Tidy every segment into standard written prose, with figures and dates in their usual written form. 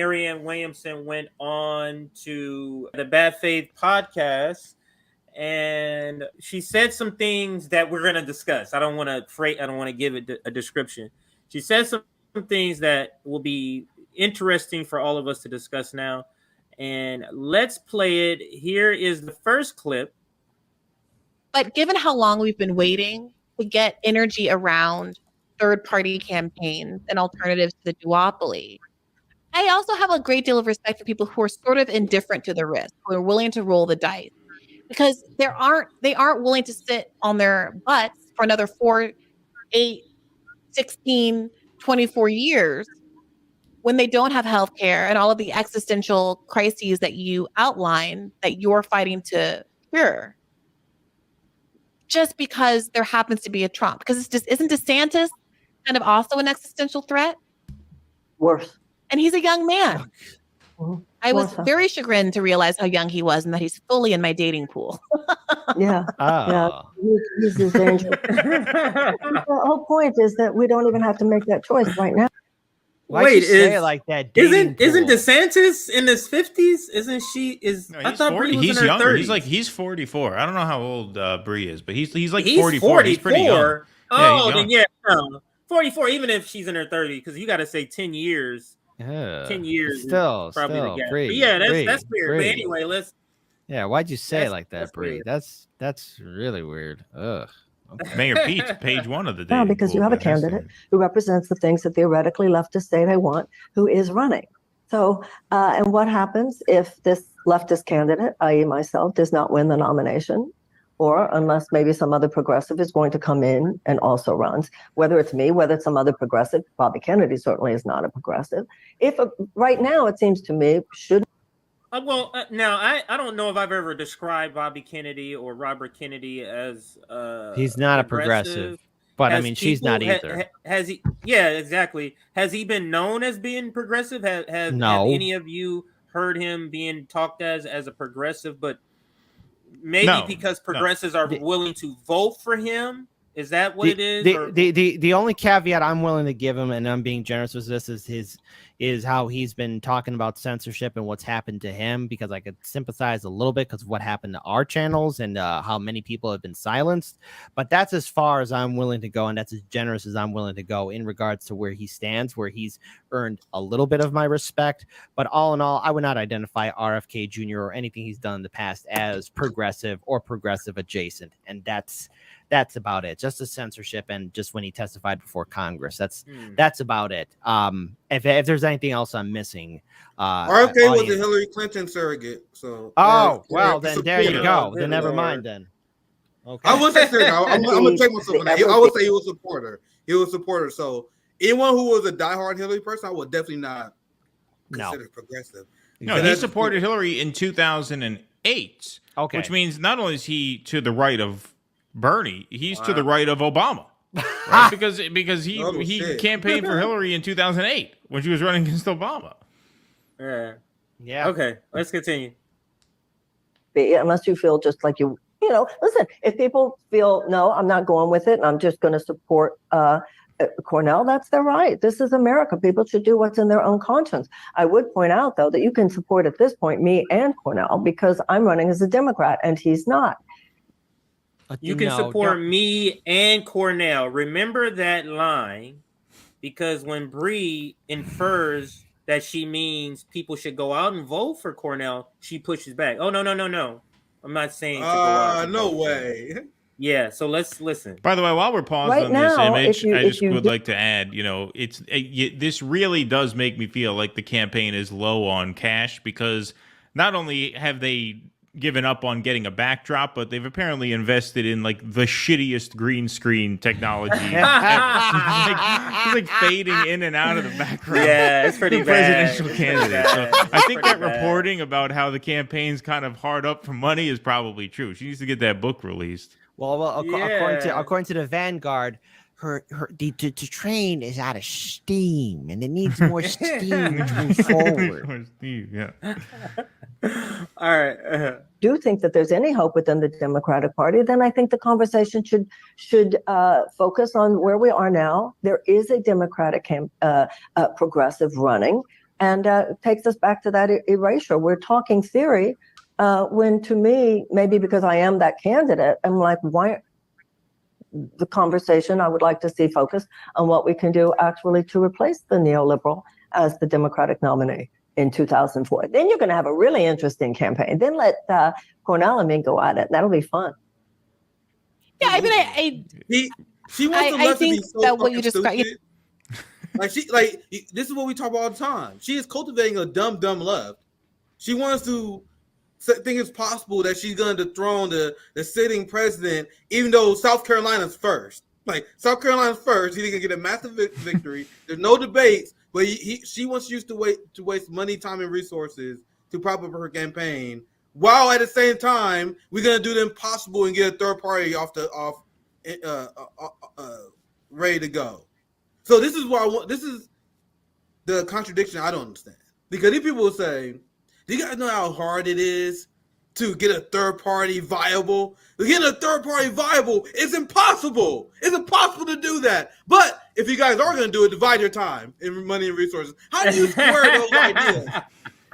Marianne Williamson went on to the Bad Faith podcast, and she said some things that we're going to discuss. I don't want to give it a description. She said some things that will be interesting for all of us to discuss now. And let's play it. Here is the first clip. But given how long we've been waiting to get energy around third-party campaigns and alternatives to the duopoly, I also have a great deal of respect for people who are sort of indifferent to the risk, who are willing to roll the dice, because they aren't willing to sit on their butts for another 4, 8, 16, 24 years when they don't have health care and all of the existential crises that you outline that you're fighting to cure. Just because there happens to be a Trump. Because isn't DeSantis kind of also an existential threat? Worse. And he's a young man. Mm-hmm. I was very chagrined to realize how young he was and that he's fully in my dating pool. Yeah. He's dangerous. The whole point is that we don't even have to make that choice right now. Wait, say it like that? Isn't DeSantis in his 50s? Isn't she? No, I thought 40. He's younger. 30s. He's 44. I don't know how old Bree is, but he's 44. He's pretty young. Oh, then yeah, 44. Even if she's in her 30s, because you got to say 10 years. 10 years. Still, probably the gap. Bree, but yeah, that's weird. But anyway, let's. Yeah, why'd you say it like that, Bree? That's really weird. Ugh. Mayor Pete's page 1 of the day. No, because you have a candidate who represents the things that theoretically leftists say they want, who is running. So, and what happens if this leftist candidate, i.e. myself, does not win the nomination? Or unless maybe some other progressive is going to come in and also runs, whether it's me, whether it's some other progressive. Bobby Kennedy certainly is not a progressive. Right now, it seems to me, now I don't know if I've ever described Bobby Kennedy or Robert Kennedy as he's not a progressive, but I mean she's not either. Has he? Yeah, exactly. Has he been known as being progressive? Have any of you heard him being talked as a progressive? But maybe because progressives are willing to vote for him. Is that what it is? The only caveat I'm willing to give him, and I'm being generous with this, is how he's been talking about censorship and what's happened to him, because I could sympathize a little bit because of what happened to our channels and how many people have been silenced. But that's as far as I'm willing to go, and that's as generous as I'm willing to go in regards to where he stands, where he's earned a little bit of my respect. But all in all, I would not identify RFK Jr. or anything he's done in the past as progressive or progressive adjacent, and that's about it. Just the censorship and just when he testified before Congress. That's about it. If there's anything else I'm missing, RFK was a Hillary Clinton surrogate. So then there you go. Then never mind. Then okay. I would say I'm gonna take myself on that. I would say he was a supporter. He was a supporter. So anyone who was a diehard Hillary person, I would definitely not consider progressive. No, he supported Hillary in 2008. Okay, which means not only is he to the right of Bernie, he's to the right of Obama, right? because he campaigned for Hillary in 2008 when she was running against Obama. Yeah. Okay, let's continue. Unless you feel just like listen, if people feel, no, I'm not going with it and I'm just going to support Cornel, that's their right. This is America. People should do what's in their own conscience. I would point out, though, that you can support at this point me and Cornel because I'm running as a Democrat and he's not. You can support me and Cornel. Remember that line, because when Bree infers that she means people should go out and vote for Cornel, she pushes back. Oh, no. I'm not saying to go out. No way. Yeah, so let's listen. By the way, while we're paused on this image, I just would like to add, this really does make me feel like the campaign is low on cash, because not only have they given up on getting a backdrop, but they've apparently invested in like the shittiest green screen technology ever. It's like fading in and out of the background. Yeah, it's pretty bad. Presidential candidate. So I think that reporting about how the campaign's kind of hard up for money is probably true. She needs to get that book released. Well, according to the Vanguard, the train is out of steam, and it needs more steam to move forward. Yeah. All right. Do you think that there's any hope within the Democratic Party? Then I think the conversation should focus on where we are now. There is a Democratic progressive running. And it takes us back to that erasure. We're talking theory when, to me, maybe because I am that candidate, I'm like, why? The conversation I would like to see focused on what we can do actually to replace the neoliberal as the Democratic nominee in 2004. Then you're going to have a really interesting campaign. Then let Cornel and me go at it. That'll be fun. Yeah, I mean, she wants the left to be so that what you described. This is what we talk about all the time. She is cultivating a dumb left. She wants to think it's possible that she's going to dethrone the sitting president, even though South Carolina's first. Like, South Carolina's first. He's going to get a massive victory. There's no debates, but she wants you to waste money, time, and resources to prop up her campaign, while at the same time we're going to do the impossible and get a third party ready to go. So this is what this is the contradiction I don't understand, because these people will say, do you guys know how hard it is to get a third party viable? To get a third party viable, it's impossible. It's impossible to do that. But if you guys are going to do it, divide your time and money and resources. How do you square those ideas?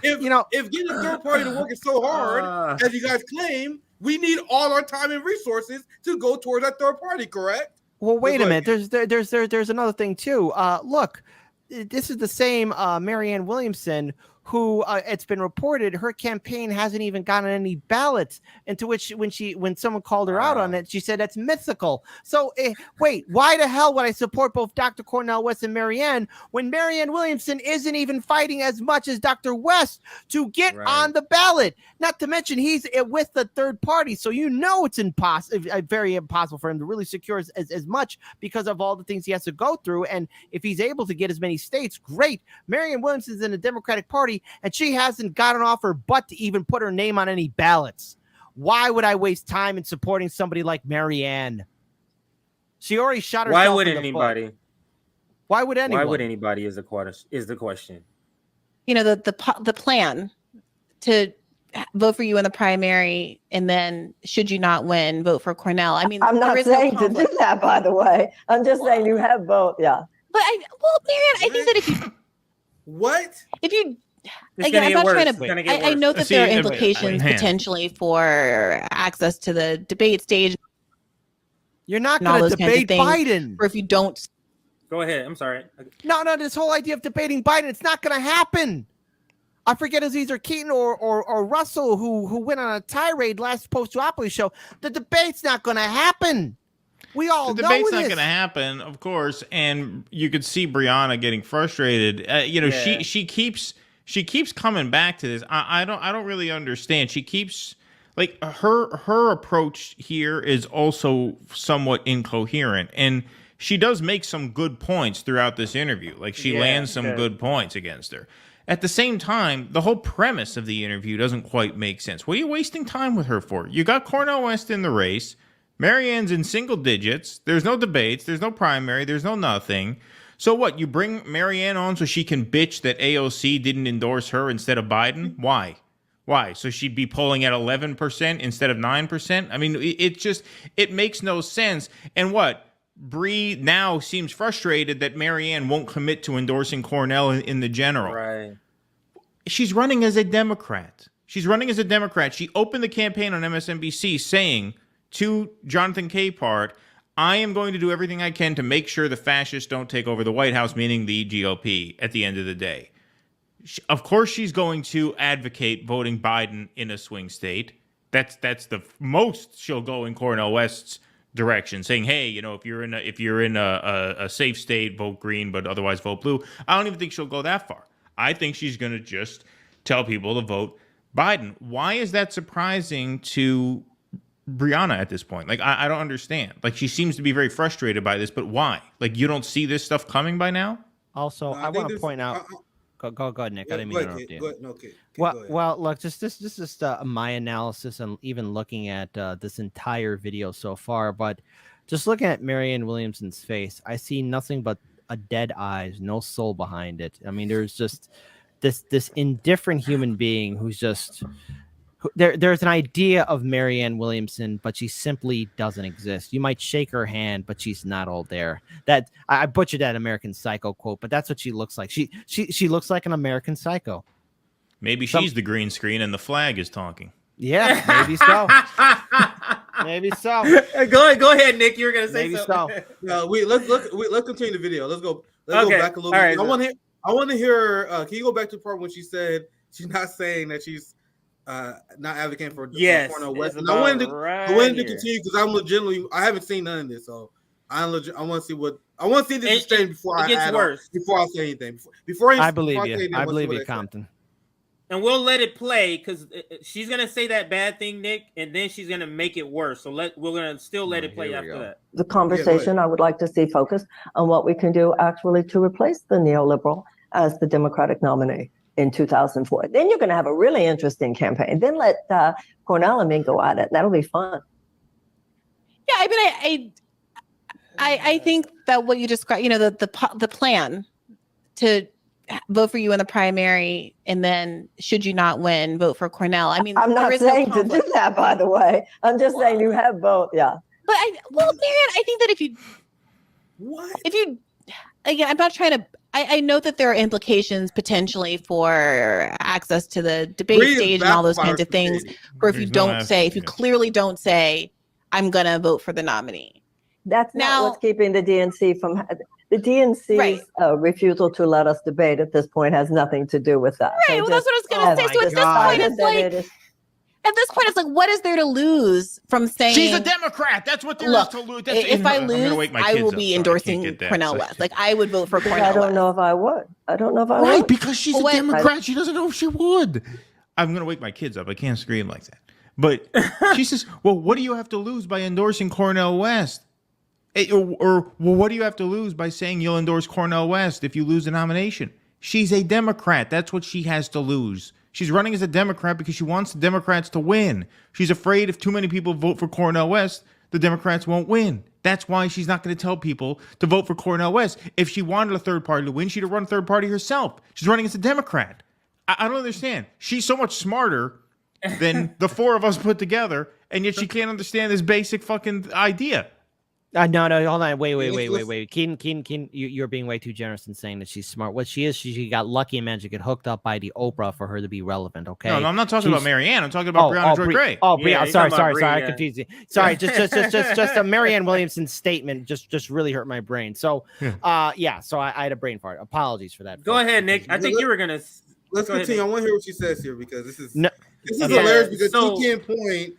If getting a third party to work is so hard, as you guys claim, we need all our time and resources to go towards that third party, correct? Well, wait a minute. There's another thing too. Look, this is the same Marianne Williamson who it's been reported her campaign hasn't even gotten any ballots, into which when someone called her out on it, she said that's mythical. So wait, why the hell would I support both Dr. Cornel West and Marianne when Marianne Williamson isn't even fighting as much as Dr. West to get on the ballot? Not to mention he's with the third party, so it's impossible, very impossible for him to really secure as much because of all the things he has to go through. And if he's able to get as many states, great. Marianne Williamson's in the Democratic Party, and she hasn't gotten off her butt to even put her name on any ballots. Why would I waste time in supporting somebody like Marianne? She already shot herself. Why would anybody? Foot. Why would anyone? Why would anybody is the question. The plan to vote for you in the primary, and then should you not win, vote for Cornel. I mean, I'm not saying to do that, by the way. I'm just saying you have both. Yeah. But Marianne, I think that if you if you again, I'm not trying to. I know that there are implications potentially for access to the debate stage. You're not going to debate Biden, or if you don't. Go ahead. I'm sorry. No. This whole idea of debating Biden, it's not going to happen. I forget it's either Keaton or Russell who went on a tirade last post-duopoly show. The debate's not going to happen. We all know this. The debate's not going to happen, of course, and you could see Brianna getting frustrated. She keeps coming back to this. I don't really understand. She keeps like her approach here is also somewhat incoherent, and she does make some good points throughout this interview. Like she lands some good points against her. At the same time, the whole premise of the interview doesn't quite make sense. What are you wasting time with her for? You got Cornel West in the race. Marianne's in single digits. There's no debates. There's no primary. There's no nothing. So what? You bring Marianne on so she can bitch that AOC didn't endorse her instead of Biden? Why? So she'd be polling at 11% instead of 9%? I mean, it makes no sense. And what? Bree now seems frustrated that Marianne won't commit to endorsing Cornel in the general. Right. She's running as a Democrat. She opened the campaign on MSNBC saying to Jonathan Capehart, I am going to do everything I can to make sure the fascists don't take over the White House, meaning the GOP, at the end of the day. Of course, she's going to advocate voting Biden in a swing state. That's the most she'll go in Cornel West's direction, saying, hey, if you're in a safe state, vote green, but otherwise vote blue. I don't even think she'll go that far. I think she's going to just tell people to vote Biden. Why is that surprising to Brianna at this point? Like, I don't understand. Like, she seems to be very frustrated by this, but why? Like, you don't see this stuff coming by now? Also, I want to point out. Go ahead, Nick. I didn't mean to interrupt you. Okay. Well, look, this is just my analysis and even looking at this entire video so far. But just looking at Marianne Williamson's face, I see nothing but a dead eyes, no soul behind it. I mean, there's just this indifferent human being who's just there's an idea of Marianne Williamson, but she simply doesn't exist. You might shake her hand, but she's not all there. That I butchered that American Psycho quote, but that's what she looks like. She looks like an American Psycho. Maybe she's the green screen and the flag is talking. Yeah, maybe so. Maybe so. Go ahead, Nick. You were gonna say maybe something. So. No, let's continue the video. Let's go back a little bit. Right, I want to hear. Can you go back to the part when she said she's not saying that she's not advocating for Cornel West? And I wanted to continue because I'm legitimately I haven't seen none of this, so I want to see this exchange before I say anything. I believe you, Compton. And we'll let it play because she's gonna say that bad thing, Nick, and then she's gonna make it worse. So we're gonna still let it play after that. The conversation I would like to see focused on what we can do actually to replace the neoliberal as the Democratic nominee in 2004. Then you're going to have a really interesting campaign. Then let Cornel and me go at it. That'll be fun. Yeah, I mean, I think that what you described, the plan to vote for you in the primary, and then should you not win, vote for Cornel. I mean, I'm not saying to do that, by the way. I'm just saying you have both. Yeah. But Marianne, I think that if you, again, I'm not trying to. I know that there are implications potentially for access to the debate stage and all those kinds of things. Or if you clearly don't say, I'm going to vote for the nominee. That's not what's keeping the DNC from. The DNC's refusal to let us debate at this point has nothing to do with that. Right. Well, that's what I was going to say. So at this point, it's like, what is there to lose from saying she's a Democrat? That's what there is to lose. If I lose, I will be endorsing Cornel West. Like, I would vote for Cornel West. I don't know if I would. Right, because she's a Democrat. She doesn't know if she would. I'm going to wake my kids up. I can't scream like that. But she says, well, what do you have to lose by endorsing Cornel West? Or what do you have to lose by saying you'll endorse Cornel West if you lose the nomination? She's a Democrat. That's what she has to lose. She's running as a Democrat because she wants the Democrats to win. She's afraid if too many people vote for Cornel West, the Democrats won't win. That's why she's not going to tell people to vote for Cornel West. If she wanted a third party to win, she'd have run a third party herself. She's running as a Democrat. I don't understand. She's so much smarter than the four of us put together, and yet she can't understand this basic fucking idea. No, hold on. Wait. Keen, you're being way too generous in saying that she's smart. What she is, she got lucky and managed to get hooked up by the Oprah for her to be relevant, okay? No, I'm not talking about Marianne. I'm talking about Breonna Joy Gray. Brianna. Sorry. I confused you. Sorry, just a Marianne Williamson statement just really hurt my brain. So, so I had a brain fart. Apologies for that. Go ahead, Nick. I think you were going to... Let's continue. I want to hear what she says here because this is hilarious because she can't point.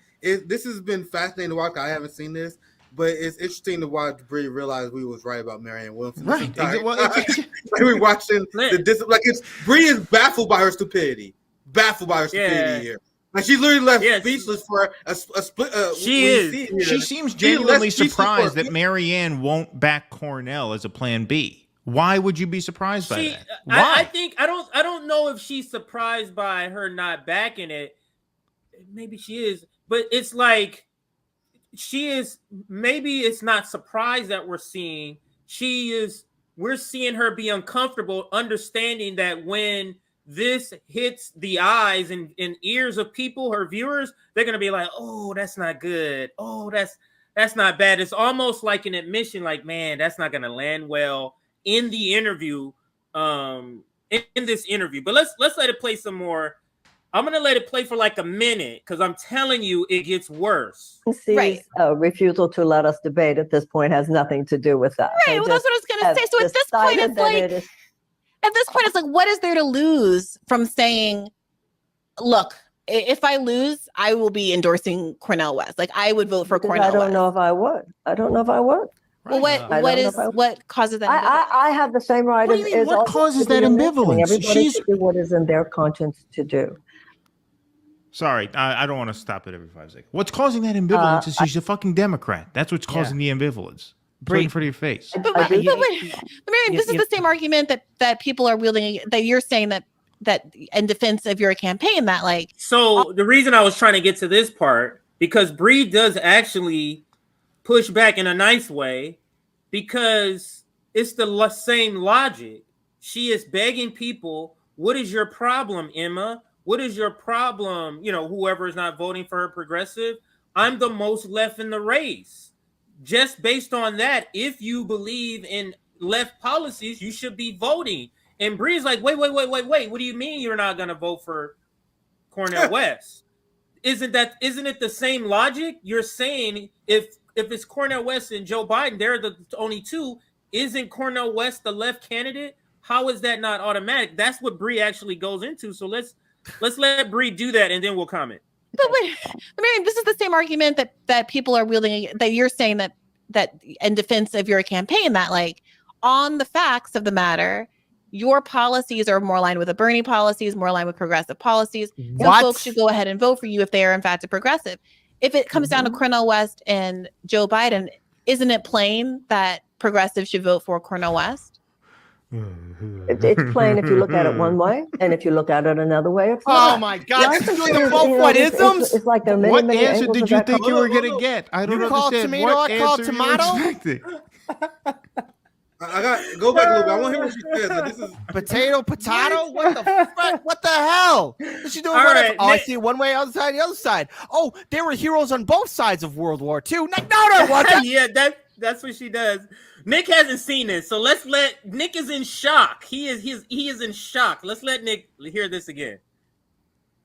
This has been fascinating to watch. I haven't seen this. But it's interesting to watch Bree realize we was right about Marianne Williamson. Right. We're watching Bree is baffled by her stupidity. Here. Like she literally left speechless for a split. She seems genuinely surprised that Marianne won't back Cornel as a plan B. Why would you be surprised by that? Why? I don't know if she's surprised by her not backing it. Maybe she is, but it's like. She is, maybe it's not surprised that we're seeing her be uncomfortable, understanding that when this hits the eyes and ears of people, her viewers, they're going to be like, oh, that's not good. Oh, that's not bad. It's almost like an admission, like, man, that's not going to land well in the interview, in this interview. But let's let it play some more. I'm going to let it play for like a minute because I'm telling you it gets worse. Right. Refusal to let us debate at this point has nothing to do with that. Right. Well, that's what I was going to say. So at this point, it's like, what is there to lose from saying, look, if I lose, I will be endorsing Cornel West. Like I would vote for Cornel West. I don't know if I would. Well, what causes that? I have the same right as what causes that ambivalence? Everybody should do what is in their conscience to do. Sorry, I don't want to stop it every 5 seconds. What's causing that ambivalence is she's a fucking Democrat. That's what's causing the ambivalence. Right in front of your face. But Marianne, this is the same argument that people are wielding, that you're saying that in defense of your campaign, that like. So the reason I was trying to get to this part, because Bree does actually push back in a nice way, because it's the same logic. She is begging people, what is your problem, Emma? what is your problem? You know, whoever is not voting for her progressive, I'm the most left in the race. Just based on that, if you believe in left policies, you should be voting. And Bree's like, wait. What do you mean you're not going to vote for Cornel West? Isn't it the same logic? You're saying if it's Cornel West and Joe Biden, they're the only two. Isn't Cornel West the left candidate? How is that not automatic? That's what Bree actually goes into. So let's let Bree do that, and then we'll comment. But wait, Marianne, this is the same argument that people are wielding, that you're saying that in defense of your campaign, that like on the facts of the matter, your policies are more aligned with the Bernie policies, more aligned with progressive policies. So folks should go ahead and vote for you if they are in fact a progressive. If it comes down to Cornel West and Joe Biden, isn't it plain that progressives should vote for Cornel West? It's plain if you look at it one way, and if you look at it another way, it's not. Oh my God! You're doing the both isms. It's like there are many, what many answer did you think you were going to get? I don't understand. Tomato, what I call answer tomato. you expecting? I got go back a little bit. I want to hear what she says. But this is Potato. What the fuck? What the hell? What's she doing? All right, I Nick. see one way, other side, the other side. Oh, there were heroes on both sides of World War II. No, wasn't. Yeah, that's what she does. Nick hasn't seen this, so let's let Nick is in shock. He is in shock. Let's let Nick hear this again.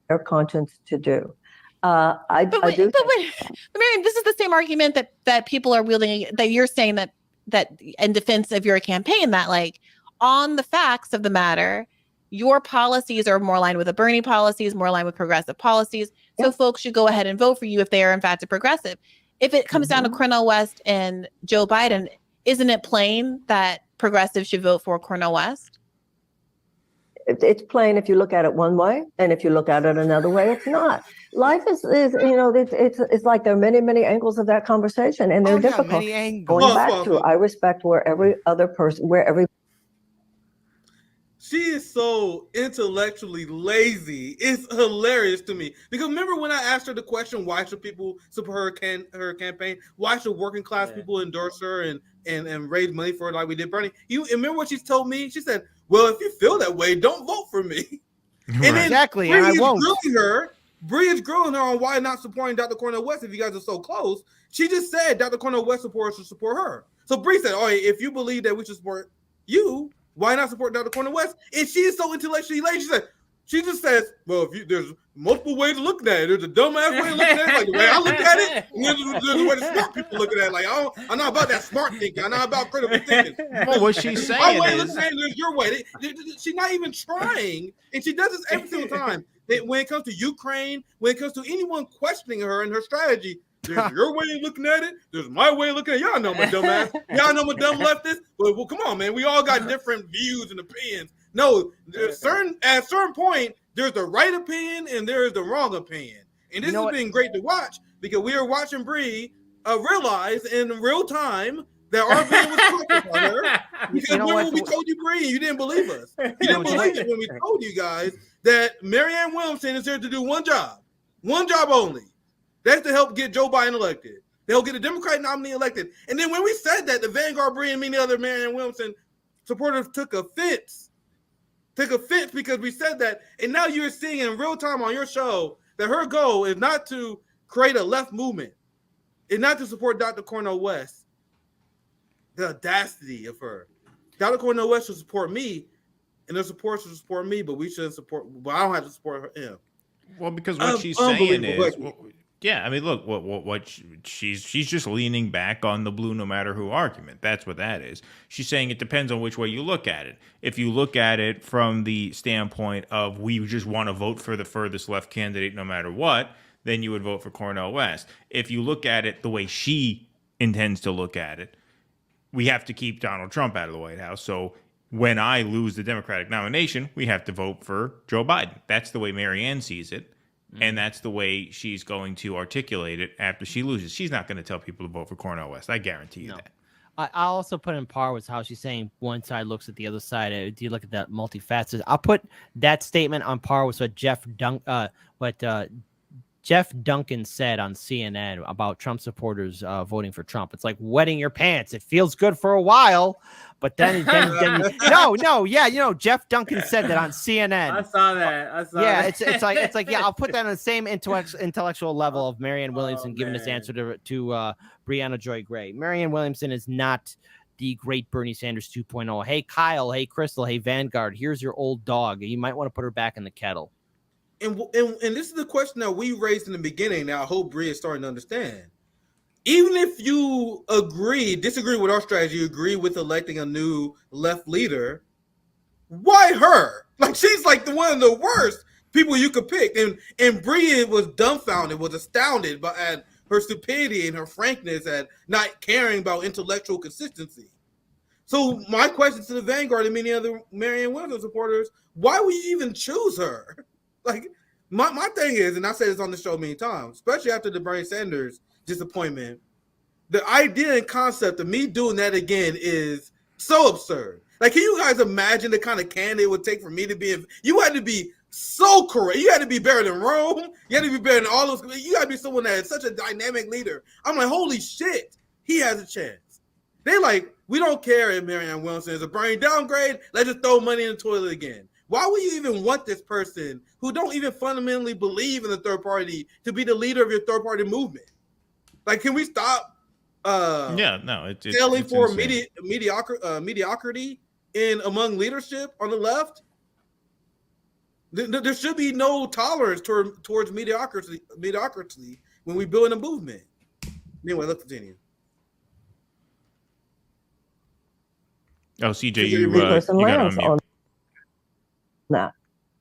Their conscience to do. I do. Marianne, this is the same argument that people are wielding, that you're saying that in defense of your campaign, that like on the facts of the matter, your policies are more aligned with the Bernie policies, more aligned with progressive policies. So folks should go ahead and vote for you if they are in fact a progressive. If it comes down to Cornel West and Joe Biden, isn't it plain that progressives should vote for Cornel West? It's plain if you look at it one way, and if you look at it another way, it's not. Life is it's like there are many, many angles of that conversation, and they're difficult. Many angles. Going back to, I respect where every other person, she is so intellectually lazy. It's hilarious to me. Because remember when I asked her the question, why should people support her campaign? Why should working class people endorse her and raise money for her like we did Bernie? You remember what she told me? She said, well, if you feel that way, don't vote for me. Right. And then Exactly, and I won't. Bree is grilling her on why not supporting Dr. Cornel West if you guys are so close. She just said Dr. Cornel West supporters should support her. So Bree said, oh, if you believe that we should support you, why not support Dr. Cornel West? And she is so intellectually lazy. She just says, well, there's multiple ways of looking at it. There's a dumbass way of looking at it, like the way I look at it, and there's the way the smart people look at it. Like, I'm not about that smart thinking. I'm not about critical thinking. Well, what she's saying My way is, of looking at it is your way. She's not even trying, and she does this every single time. When it comes to Ukraine, when it comes to anyone questioning her and her strategy, there's your way of looking at it. There's my way of looking at it. Y'all know my dumb ass. Y'all know my dumb leftist. But well, come on, man. We all got different views and opinions. No, at a certain point, there's the right opinion and there is the wrong opinion. And this has been great to watch because we are watching Bree realize in real time that RBN was talking about her. Because remember we told you, Bree, and you didn't believe us. You didn't believe it when we told you guys that Marianne Williamson is here to do one job only. That's to help get Joe Biden elected. They'll get a Democratic nominee elected. And then when we said that, the Vanguard Bree and many other Marianne Williamson supporters took offense because we said that. And now you're seeing in real time on your show that her goal is not to create a left movement. It's not to support Dr. Cornel West. The audacity of her. Dr. Cornel West should support me, and their supporters should support me, but we shouldn't support. Well, I don't have to support him. well, because what she's saying is, yeah, I mean, look, what she's just leaning back on the blue no matter who argument. That's what that is. She's saying it depends on which way you look at it. If you look at it from the standpoint of we just want to vote for the furthest left candidate no matter what, then you would vote for Cornel West. If you look at it the way she intends to look at it, we have to keep Donald Trump out of the White House. So when I lose the Democratic nomination, we have to vote for Joe Biden. That's the way Marianne sees it. And that's the way she's going to articulate it after she loses. She's not going to tell people to vote for Cornel West. I guarantee you that. I also put in par with how she's saying one side looks at the other side. Do you look at that multifaceted? I'll put that statement on par with what Jeff Duncan said on CNN about Trump supporters voting for Trump. It's like wetting your pants. It feels good for a while, But then Jeff Duncan said that on CNN. I saw that. It's like I'll put that on the same intellectual level of Marianne Williamson giving this answer to Brianna Joy Gray. Marianne Williamson is not the great Bernie Sanders 2.0. Hey Kyle, hey Crystal, hey Vanguard, here's your old dog. You might want to put her back in the kettle. And this is the question that we raised in the beginning. Now I hope Bria is starting to understand. Even if you disagree with our strategy, agree with electing a new left leader, why her? Like, she's like one of the worst people you could pick. And Bria was dumbfounded, was astounded at her stupidity and her frankness at not caring about intellectual consistency. So my question to the Vanguard and many other Marianne Williamson supporters, why would you even choose her? Like, my thing is, and I said this on the show many times, especially after the Bernie Sanders disappointment, the idea and concept of me doing that again is so absurd. Like, can you guys imagine the kind of candidate it would take for me to be? You had to be so correct. You had to be better than Rome. You had to be better than all those. You got to be someone that is such a dynamic leader. I'm like, holy shit, he has a chance. They like, we don't care if Marianne Williamson is a Bernie downgrade. Let's just throw money in the toilet again. Why would you even want this person who don't even fundamentally believe in the third party to be the leader of your third party movement? Like, can we stop? Selling for mediocrity among leadership on the left. There should be no tolerance towards mediocrity when we build a movement. Anyway, let's continue. Oh, CJ, you got unmute. That.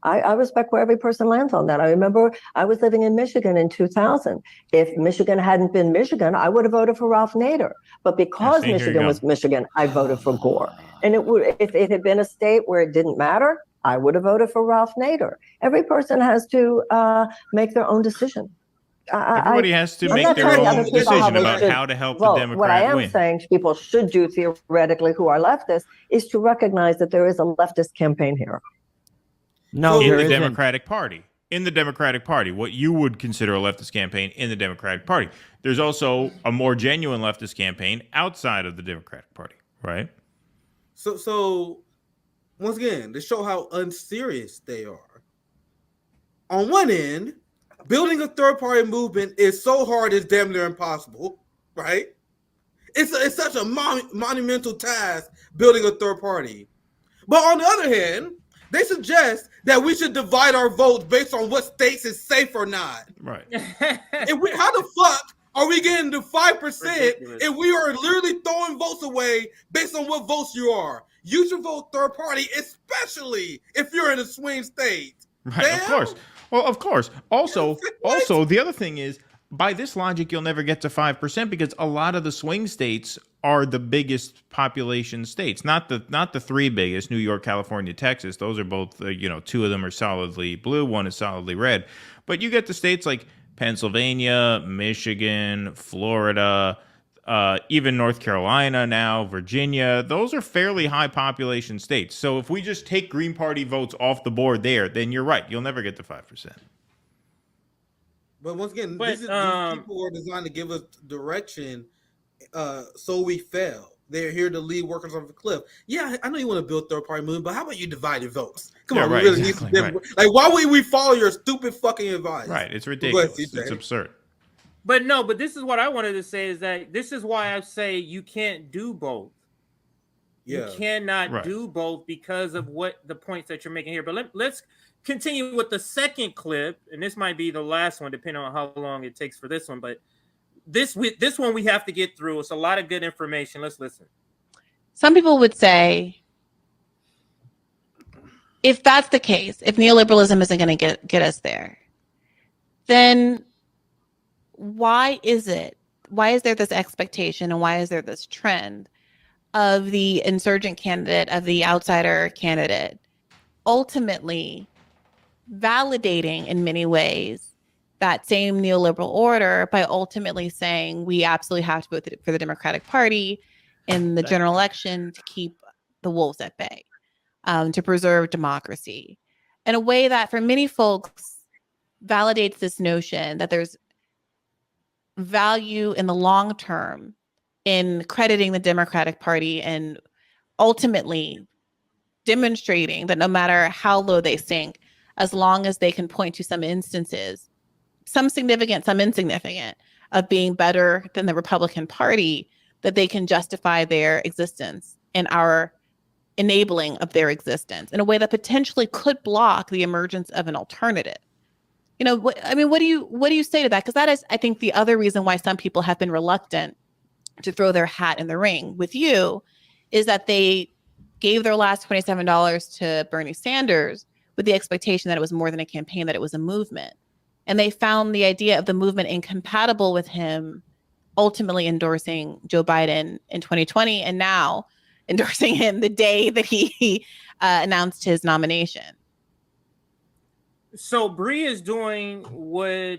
I respect where every person lands on that. I remember I was living in Michigan in 2000. If Michigan hadn't been Michigan, I would have voted for Ralph Nader. But because Michigan was Michigan, I voted for Gore. And if it had been a state where it didn't matter, I would have voted for Ralph Nader. Every person has to make their own decision. Everybody has to make their own decision about how to help the Democrat win. What I am saying people should do theoretically who are leftists is to recognize that there is a leftist campaign here. No, in the Democratic Party. In the Democratic Party, what you would consider a leftist campaign in the Democratic Party. There's also a more genuine leftist campaign outside of the Democratic Party, right? So once again, to show how unserious they are. On one end, building a third party movement is so hard it's damn near impossible, right? It's such a monumental task building a third party. But on the other hand, they suggest that we should divide our votes based on what states is safe or not. Right. How the fuck are we getting to 5% if we are literally throwing votes away based on what votes you are? You should vote third party, especially if you're in a swing state. Right, damn. Of course. Well, of course. Also, the other thing is, by this logic, you'll never get to 5% because a lot of the swing states are the biggest population states, not the three biggest, New York, California, Texas. Those are both, two of them are solidly blue, one is solidly red. But you get to states like Pennsylvania, Michigan, Florida, even North Carolina now, Virginia. Those are fairly high population states. So if we just take Green Party votes off the board there, then you're right. You'll never get to 5%. But once again, these people are designed to give us direction so we fail. They're here to lead workers off the cliff. Yeah, I know you want to build third-party movement, but how about you divide your votes? Come on, we really need some different. Like, why would we follow your stupid fucking advice? Right, it's ridiculous. It's absurd. But this is what I wanted to say is that this is why I say you can't do both. Yeah. You cannot do both because of what the points that you're making here. But let's continue with the second clip, and this might be the last one, depending on how long it takes for this one. But this one we have to get through. It's a lot of good information. Let's listen. Some people would say, if that's the case, if neoliberalism isn't going to get us there, then why is there this expectation and why is there this trend of the insurgent candidate, of the outsider candidate, ultimately validating in many ways that same neoliberal order by ultimately saying we absolutely have to vote for the Democratic Party in the general election to keep the wolves at bay, to preserve democracy, in a way that for many folks validates this notion that there's value in the long term in crediting the Democratic Party and ultimately demonstrating that no matter how low they sink, as long as they can point to some instances, some significant, some insignificant, of being better than the Republican Party, that they can justify their existence and our enabling of their existence in a way that potentially could block the emergence of an alternative. What do you say to that? Because that is, I think, the other reason why some people have been reluctant to throw their hat in the ring with you, is that they gave their last $27 to Bernie Sanders with the expectation that it was more than a campaign, that it was a movement. And they found the idea of the movement incompatible with him ultimately endorsing Joe Biden in 2020, and now endorsing him the day that he announced his nomination. So Bree is doing what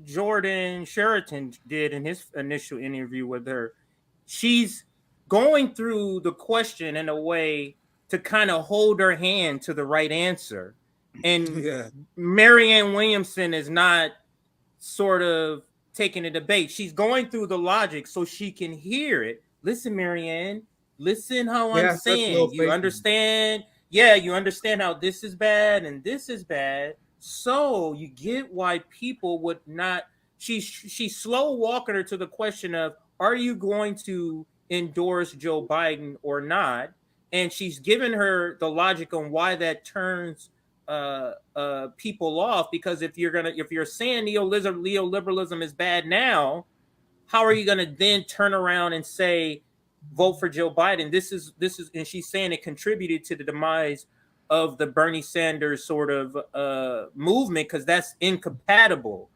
Jordan Sheraton did in his initial interview with her. She's going through the question in a way to kind of hold her hand to the right answer. And Marianne Williamson is not sort of taking a debate. She's going through the logic so she can hear it. Listen, Marianne, listen how I'm saying. You understand? Yeah, you understand how this is bad and this is bad. So you get why people would not. She's slow walking her to the question of, are you going to endorse Joe Biden or not? And she's given her the logic on why that turns people off, because if you're saying neoliberalism is bad now, how are you gonna then turn around and say vote for Joe Biden? This is and she's saying it contributed to the demise of the Bernie Sanders sort of movement, because that's incompatible.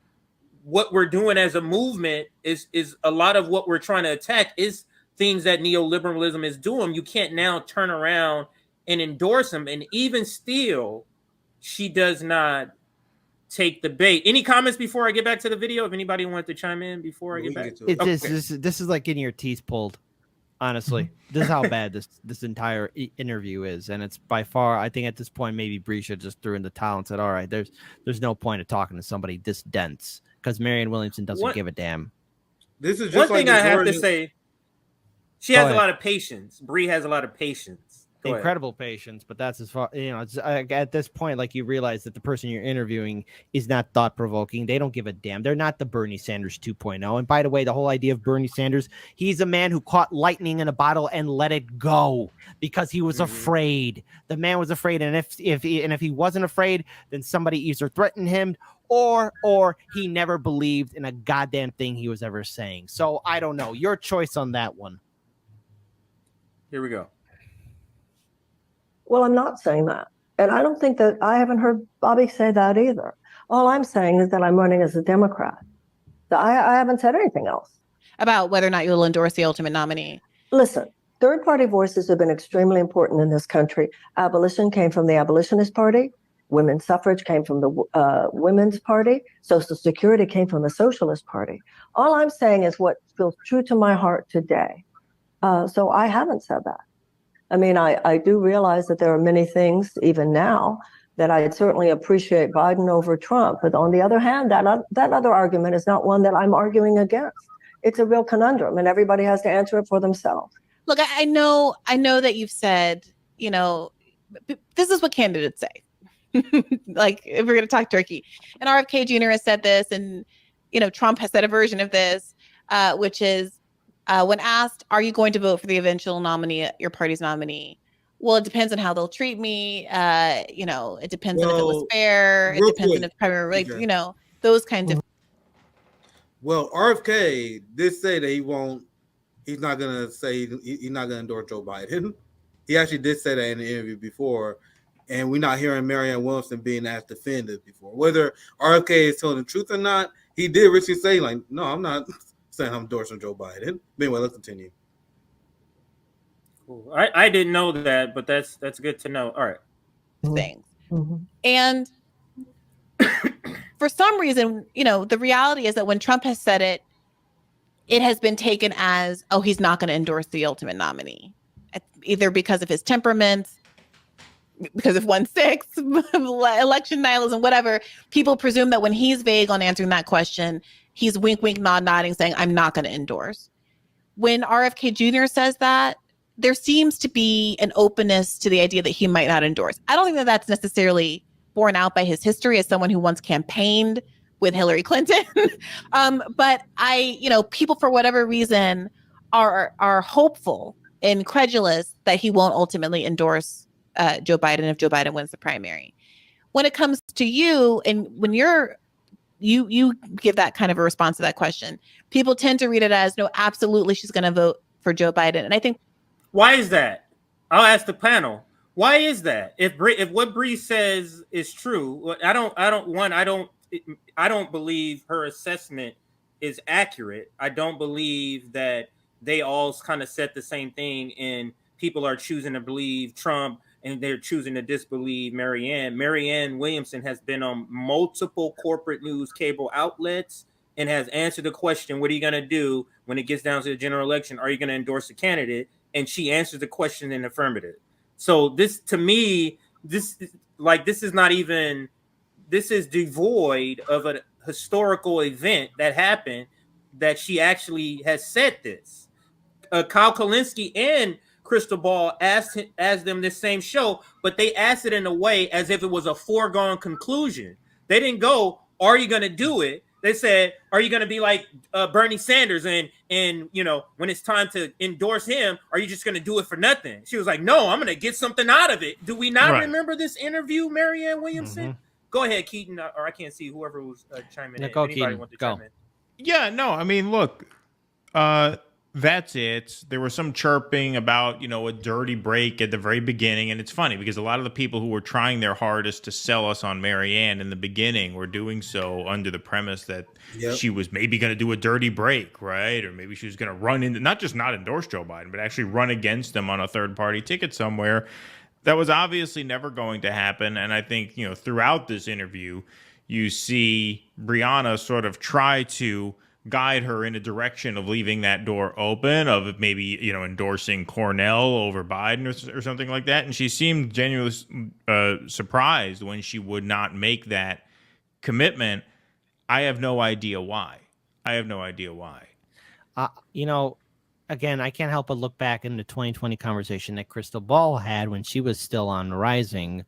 What we're doing as a movement is a lot of what we're trying to attack is things that neoliberalism is doing. You can't now turn around and endorse them. And even still, she does not take the bait. Any comments before I get back to the video? If anybody wanted to chime in before I get back to it. This is like getting your teeth pulled. Honestly, this is how bad this entire interview is, and it's by far. I think at this point, maybe Bree should just threw in the towel and said, "All right, there's no point of talking to somebody this dense," because Marianne Williamson doesn't give a damn. This is just one thing I have to say. She has a lot of patience. Bree has a lot of patience. Incredible patience, but that's as far, at this point, like, you realize that the person you're interviewing is not thought-provoking. They don't give a damn. They're not the Bernie Sanders 2.0. And by the way, the whole idea of Bernie Sanders, he's a man who caught lightning in a bottle and let it go because he was afraid. The man was afraid, and if he wasn't afraid, then somebody either threatened him or he never believed in a goddamn thing he was ever saying. So I don't know. Your choice on that one. Here we go. Well, I'm not saying that. And I don't think that I haven't heard Bobby say that either. All I'm saying is that I'm running as a Democrat. I haven't said anything else. About whether or not you'll endorse the ultimate nominee. Listen, third-party voices have been extremely important in this country. Abolition came from the Abolitionist Party. Women's suffrage came from the Women's Party. Social Security came from the Socialist Party. All I'm saying is what feels true to my heart today. So I haven't said that. I mean, I do realize that there are many things, even now, that I'd certainly appreciate Biden over Trump. But on the other hand, that other argument is not one that I'm arguing against. It's a real conundrum, and everybody has to answer it for themselves. Look, I know that you've said, this is what candidates say. Like, if we're going to talk turkey. And RFK Jr. has said this, and, Trump has said a version of this, which is, when asked, are you going to vote for the eventual nominee, your party's nominee? Well, it depends on how they'll treat me. It depends on if it was fair. It depends on if primary, those kinds of. Well, RFK did say that he's not going to endorse Joe Biden. He actually did say that in the interview before. And we're not hearing Marianne Williamson being as defended before. Whether RFK is telling the truth or not, he did richly say, like, no, I'm not saying I'm endorsing Joe Biden. Anyway, let's continue. Cool. I didn't know that, but that's good to know. All right. Things. Mm-hmm. And for some reason, the reality is that when Trump has said it, it has been taken as, oh, he's not going to endorse the ultimate nominee, either because of his temperament, because of 1/6, election nihilism, whatever. People presume that when he's vague on answering that question, he's wink, wink, nod, nodding, saying, I'm not going to endorse. When RFK Jr. says that, there seems to be an openness to the idea that he might not endorse. I don't think that that's necessarily borne out by his history as someone who once campaigned with Hillary Clinton. But people for whatever reason are hopeful and credulous that he won't ultimately endorse Joe Biden if Joe Biden wins the primary. When it comes to you, and when you give that kind of a response to that question, people tend to read it as, no, absolutely, she's going to vote for Joe Biden. And I think, why is that? I'll ask the panel. Why is that? If what Bree says is true, I don't believe her assessment is accurate. I don't believe that they all kind of said the same thing, and people are choosing to believe Trump and they're choosing to disbelieve Marianne. Marianne Williamson has been on multiple corporate news cable outlets and has answered the question, what are you going to do when it gets down to the general election? Are you going to endorse a candidate? And she answers the question in affirmative. So this, to me, this is devoid of a historical event that happened, that she actually has said this. Kyle Kalinske and Crystal Ball asked them this same show, but they asked it in a way as if it was a foregone conclusion. They didn't go, are you going to do it? They said, are you going to be like Bernie Sanders and when it's time to endorse him, are you just going to do it for nothing? She was like, no, I'm going to get something out of it. Do we not remember this interview, Marianne Williamson? Mm-hmm. Go ahead, Keaton, or I can't see whoever was chiming in. Anybody Keaton, want to chime in? Yeah, no, I mean, look, that's it. There was some chirping about, a dirty break at the very beginning. And it's funny because a lot of the people who were trying their hardest to sell us on Marianne in the beginning were doing so under the premise that she was maybe going to do a dirty break, right? Or maybe she was going to run into, not endorse Joe Biden, but actually run against him on a third-party ticket somewhere. That was obviously never going to happen. And I think, throughout this interview, you see Brianna sort of try to guide her in a direction of leaving that door open, of maybe, endorsing Cornel over Biden or something like that. And she seemed genuinely surprised when she would not make that commitment. I have no idea why. Again, I can't help but look back in the 2020 conversation that Crystal Ball had when she was still on Rising,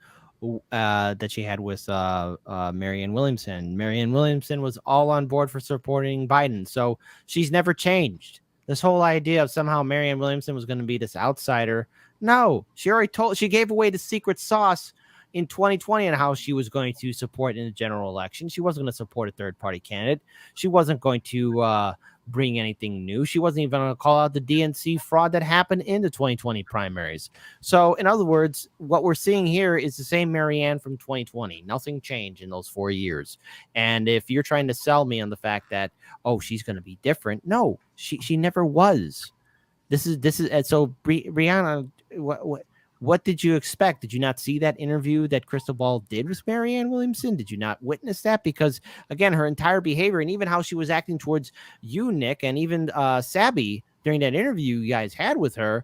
that she had with Marianne Williamson. Marianne Williamson was all on board for supporting Biden. So she's never changed. This whole idea of somehow Marianne Williamson was going to be this outsider. No, she gave away the secret sauce in 2020 on how she was going to support in the general election. She wasn't going to support a third-party candidate. She wasn't going to bring anything new. She wasn't even going to call out the DNC fraud that happened in the 2020 primaries. So, in other words, what we're seeing here is the same Marianne from 2020. Nothing changed in those 4 years. And if you're trying to sell me on the fact that, she's going to be different, no, she never was. This is so Brianna, what did you expect? Did you not see that interview that Crystal Ball did with Marianne Williamson? Did you not witness that? Because, again, her entire behavior and even how she was acting towards you, Nick, and even Sabby during that interview you guys had with her,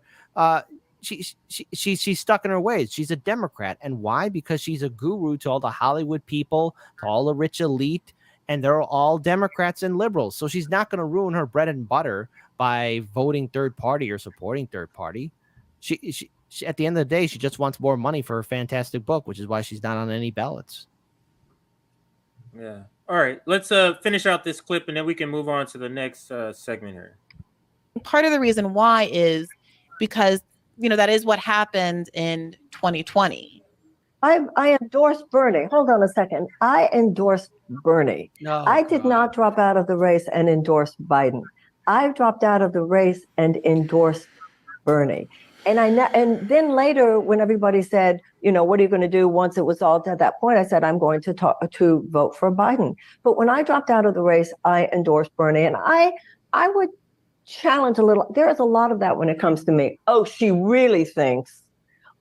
she's stuck in her ways. She's a Democrat. And why? Because she's a guru to all the Hollywood people, to all the rich elite, and they're all Democrats and liberals. So she's not going to ruin her bread and butter by voting third party or supporting third party. She at the end of the day, she just wants more money for her fantastic book, which is why she's not on any ballots. Yeah. All right. Let's finish out this clip, and then we can move on to the next segment here. Part of the reason why is because, that is what happened in 2020. I endorsed Bernie. Hold on a second. I endorsed Bernie. No, I did not drop out of the race and endorse Biden. I dropped out of the race and endorsed Bernie. And then later, when everybody said, what are you going to do once it was all at that point? I said, I'm going to vote for Biden. But when I dropped out of the race, I endorsed Bernie. And I would challenge a little. There is a lot of that when it comes to me. Oh, she really thinks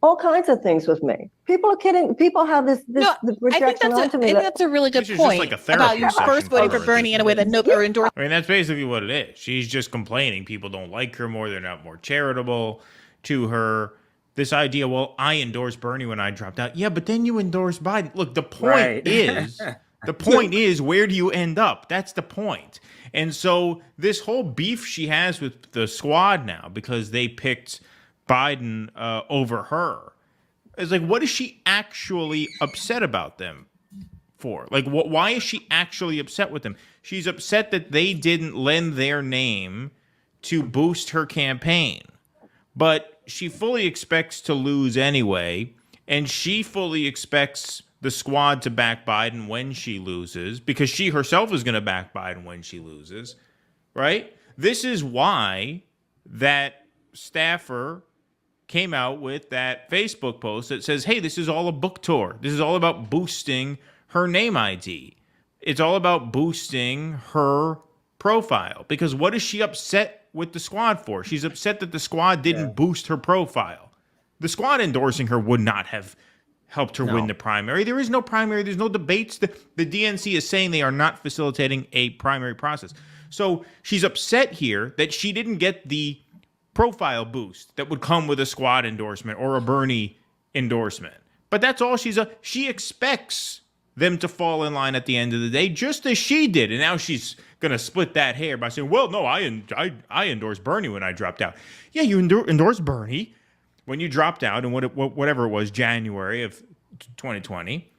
all kinds of things with me. People are kidding. People have this projection onto me. I think that's a really good point about you first voting for Bernie in a way that nobody endorsed. I mean, that's basically what it is. She's just complaining. People don't like her more. They're not more charitable to her. This idea, I endorsed Bernie when I dropped out. Yeah, but then you endorsed Biden. Look, the point is, where do you end up? That's the point. And so this whole beef she has with the squad now, because they picked Biden over her. It's like, what is she actually upset about them for? Like, why is she actually upset with them? She's upset that they didn't lend their name to boost her campaign. But she fully expects to lose anyway, and she fully expects the squad to back Biden when she loses, because she herself is going to back Biden when she loses, right? This is why that staffer came out with that Facebook post that says, hey, this is all a book tour. This is all about boosting her name ID. It's all about boosting her profile. Because what is she upset with the squad for? She's upset that the squad didn't boost her profile. The squad endorsing her would not have helped her win the primary. There is no primary. There's no debates. The DNC is saying they are not facilitating a primary process. So she's upset here that she didn't get the profile boost that would come with a squad endorsement or a Bernie endorsement. But that's all she expects them to fall in line at the end of the day, just as she did. And now she's going to split that hair by saying, well, no, I endorsed Bernie when I dropped out. Yeah, you endorsed Bernie when you dropped out in whatever it was, January of 2020.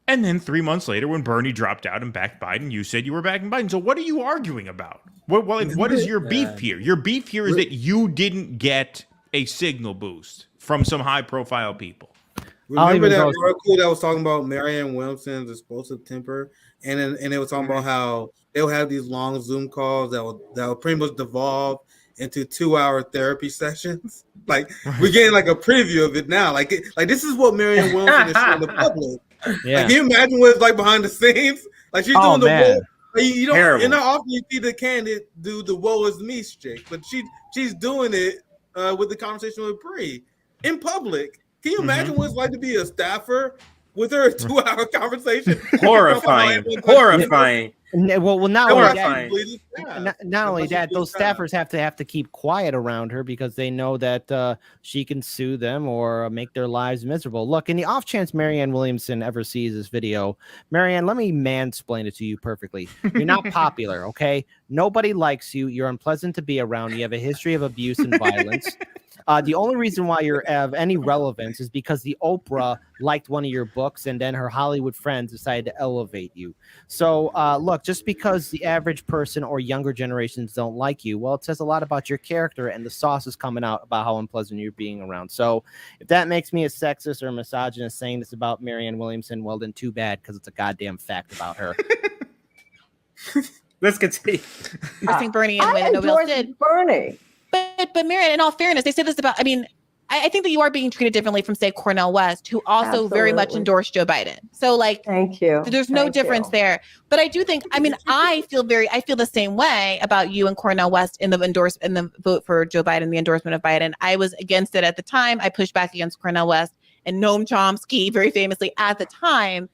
And then 3 months later, when Bernie dropped out and backed Biden, you said you were backing Biden. So what are you arguing about? What is your beef here? Your beef here is that you didn't get a signal boost from some high-profile people. Remember that article that was talking about Marianne Williamson's explosive temper, and it was talking about how they'll have these long Zoom calls that will pretty much devolve into 2-hour therapy sessions. Like we're getting like a preview of it now. Like this is what Marianne Williamson is showing the public. Yeah. Like, can you imagine what it's like behind the scenes? Like she's doing the woe. You don't. And not often you see the candidate do the woe is me shtick, but she's doing it with the conversation with Bree in public. Can you imagine what it's like to be a staffer with her 2-hour conversation? Horrifying. Well, not only that, those staffers have to keep quiet around her because they know that she can sue them or make their lives miserable. Look, in the off chance Marianne Williamson ever sees this video, Marianne, let me mansplain it to you perfectly. You're not popular, okay? Nobody likes you. You're unpleasant to be around. You have a history of abuse and violence. The only reason why you're of any relevance is because the Oprah liked one of your books and then her Hollywood friends decided to elevate you. So look, just because the average person or younger generations don't like you, well, it says a lot about your character, and the sauce is coming out about how unpleasant you're being around. So if that makes me a sexist or a misogynist saying this about Marianne Williamson, well, then too bad, because it's a goddamn fact about her. Let's continue. I think Bernie and nobody else did. Bernie. But Marianne, in all fairness, they say this about, I think that you are being treated differently from, say, Cornel West, who also very much endorsed Joe Biden. So, like, thank you. There's no difference there. But I do think, I feel the same way about you and Cornel West in the vote for Joe Biden, the endorsement of Biden. I was against it at the time. I pushed back against Cornel West and Noam Chomsky very famously at the time.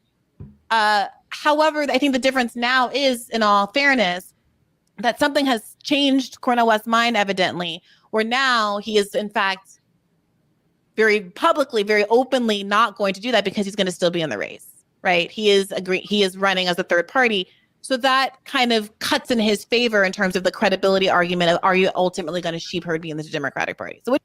However, I think the difference now is, in all fairness, that something has changed Cornel West's mind, evidently, where now he is, in fact, very publicly, very openly not going to do that because he's going to still be in the race, right? He is running as a third party. So that kind of cuts in his favor in terms of the credibility argument of, are you ultimately going to sheep herd me in the Democratic Party? So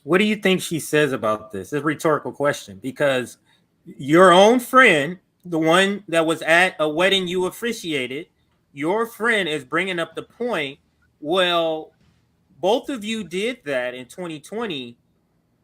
what do you think she says about this? It's a rhetorical question, because your own friend, the one that was at a wedding you officiated, your friend is bringing up the point, well, both of you did that in 2020,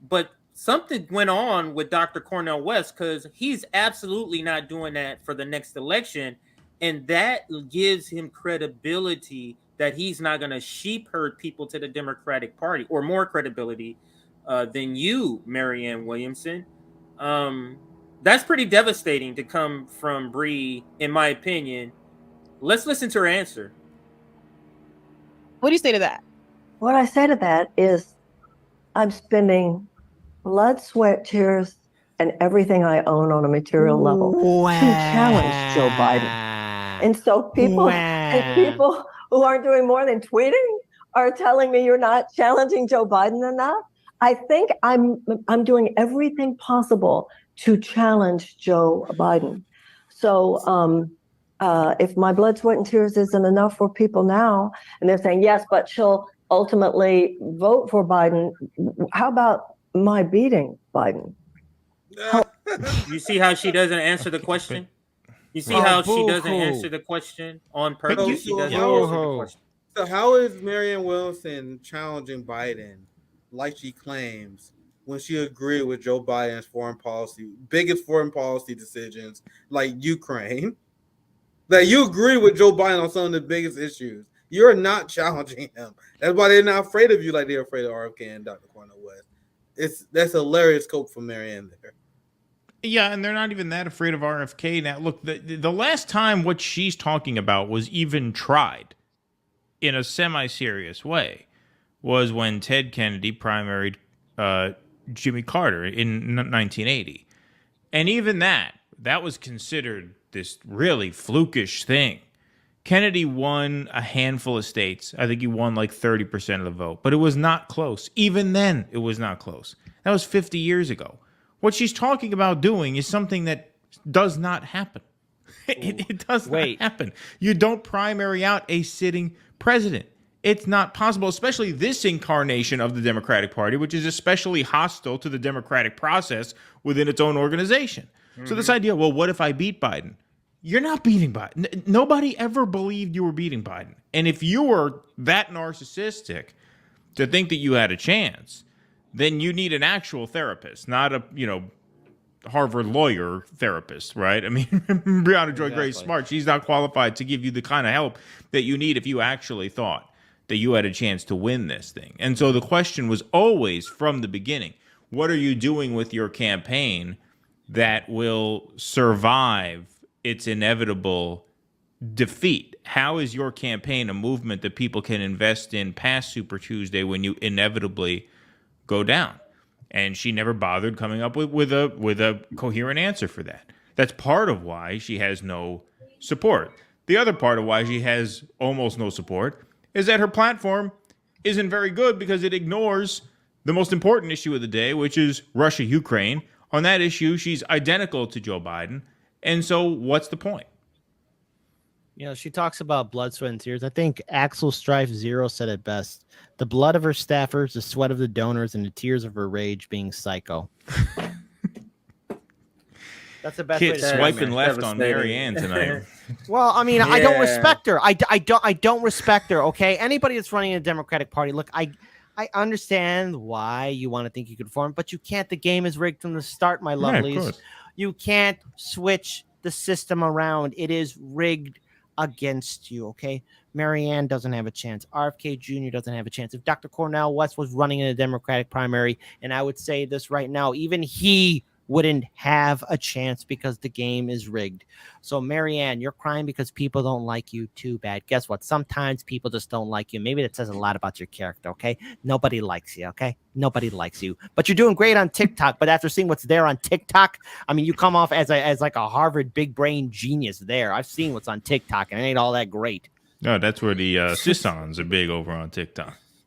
but something went on with Dr. Cornel West, because he's absolutely not doing that for the next election. And that gives him credibility that he's not going to sheep herd people to the Democratic Party, or more credibility than you, Marianne Williamson. That's pretty devastating to come from Bree, in my opinion. Let's listen to her answer. What do you say to that? What I say to that is, I'm spending blood, sweat, tears, and everything I own on a material level to challenge Joe Biden. And so people who aren't doing more than tweeting are telling me you're not challenging Joe Biden enough. I think I'm doing everything possible to challenge Joe Biden. So if my blood, sweat, and tears isn't enough for people now, and they're saying, yes, but she'll ultimately vote for Biden, how about my beating Biden? You see how she doesn't answer the question? You see how she doesn't answer the question on purpose? She doesn't answer the question. So how is Marianne Williamson challenging Biden like she claims when she agreed with Joe Biden's biggest foreign policy decisions like Ukraine? That you agree with Joe Biden on some of the biggest issues. You're not challenging him. That's why they're not afraid of you like they're afraid of RFK and Dr. Cornel West. That's hilarious scope for Marianne there. Yeah, and they're not even that afraid of RFK. Now, look, the last time what she's talking about was even tried in a semi-serious way was when Ted Kennedy primaried Jimmy Carter in 1980. And even that was considered this really flukish thing. Kennedy won a handful of states. I think he won like 30% of the vote, but it was not close. Even then, it was not close. That was 50 years ago. What she's talking about doing is something that does not happen. It does not happen. You don't primary out a sitting president. It's not possible, especially this incarnation of the Democratic Party, which is especially hostile to the democratic process within its own organization. Mm-hmm. So this idea, well, what if I beat Biden? You're not beating Biden. Nobody ever believed you were beating Biden. And if you were that narcissistic to think that you had a chance, then you need an actual therapist, not a, Harvard lawyer therapist, right? I mean, Brianna Joy Gray is smart. She's not qualified to give you the kind of help that you need if you actually thought that you had a chance to win this thing. And so the question was always from the beginning, what are you doing with your campaign that will survive its inevitable defeat? How is your campaign a movement that people can invest in past Super Tuesday when you inevitably go down? And she never bothered coming up with a coherent answer for that. That's part of why she has no support. The other part of why she has almost no support is that her platform isn't very good because it ignores the most important issue of the day, which is Russia-Ukraine. On that issue, she's identical to Joe Biden. And so what's the point? She talks about blood, sweat, and tears. I think Axel Strife Zero said it best. The blood of her staffers, the sweat of the donors, and the tears of her rage being psycho. That's the best way to swiping left on Marianne tonight. Well, I mean, I don't respect her. I don't respect her, okay? Anybody that's running a Democratic Party, look, I understand why you want to think you could form, but you can't. The game is rigged from the start, my lovelies. Yeah, you can't switch the system around. It is rigged against you, okay? Marianne doesn't have a chance. RFK Jr. doesn't have a chance. If Dr. Cornel West was running in a Democratic primary, and I would say this right now, even he wouldn't have a chance because the game is rigged. So Marianne, you're crying because people don't like you. Too bad. Guess what? Sometimes people just don't like you. Maybe that says a lot about your character, okay? Nobody likes you, okay? Nobody likes you. But you're doing great on TikTok. But after seeing what's there on TikTok, I mean, you come off as like a Harvard big brain genius there. I've seen what's on TikTok, and it ain't all that great. No, that's where the Sissons are big over on TikTok.